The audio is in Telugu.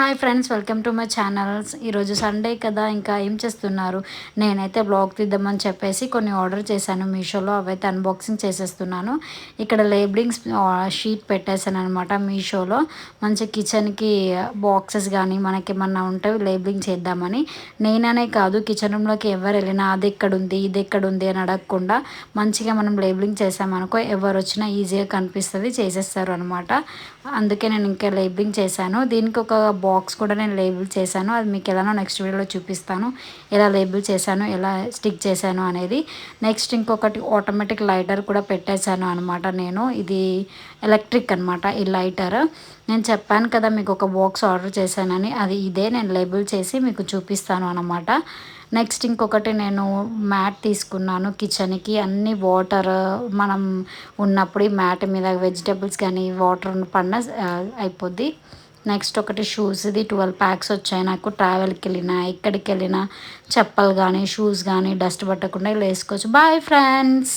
Hi friends, welcome to my channels. ఈరోజు సండే కదా, ఇంకా ఏం చేస్తున్నారు? నేనైతే బ్లాగ్ తీద్దామని చెప్పేసి కొన్ని ఆర్డర్ చేశాను మీషోలో. అవైతే అన్బాక్సింగ్ చేసేస్తున్నాను. ఇక్కడ లేబులింగ్స్ షీట్ పెట్టేశాను అనమాట మీషోలో. మంచి కిచెన్కి బాక్సెస్ కానీ మనకేమన్నా ఉంటే లేబులింగ్ చేద్దామని. నేననే కాదు, కిచెన్ రూమ్లోకి ఎవరు వెళ్ళినా అది ఎక్కడుంది ఇది ఎక్కడుంది అని అడగకుండా మంచిగా మనం లేబులింగ్ చేసామనుకో ఎవరు వచ్చినా ఈజీగా కనిపిస్తుంది, చేసేస్తారు అనమాట. అందుకే నేను ఇంకా లేబులింగ్ చేశాను. దీనికి ఒక బాక్స్ కూడా నేను లేబుల్ చేశాను. అది మీకు ఎలానో నెక్స్ట్ వీడియోలో చూపిస్తాను, ఎలా లేబుల్ చేశాను, ఎలా స్టిక్ చేశాను అనేది. నెక్స్ట్ ఇంకొకటి ఆటోమేటిక్ లైటర్ కూడా పెట్టేశాను అనమాట. నేను ఇది ఎలక్ట్రిక్ అనమాట ఈ లైటర్. నేను చెప్పాను కదా మీకు ఒక బాక్స్ ఆర్డర్ చేశానని, అది ఇదే. నేను లేబుల్ చేసి మీకు చూపిస్తాను అనమాట. నెక్స్ట్ ఇంకొకటి నేను మ్యాట్ తీసుకున్నాను కిచెన్కి. అన్ని వాటర్ మనం ఉన్నప్పుడు ఈ మ్యాట్ మీద వెజిటేబుల్స్ కానీ వాటర్ పడిన అయిపోద్ది. నెక్స్ట్ ఒకటి షూస్ది 12 ప్యాక్స్ వచ్చాయి నాకు. ట్రావెల్కి వెళ్ళినా ఎక్కడికి వెళ్ళినా చెప్పలు కానీ షూస్ కానీ డస్ట్ పట్టకుండా ఇలా వేసుకోవచ్చు. Bye friends.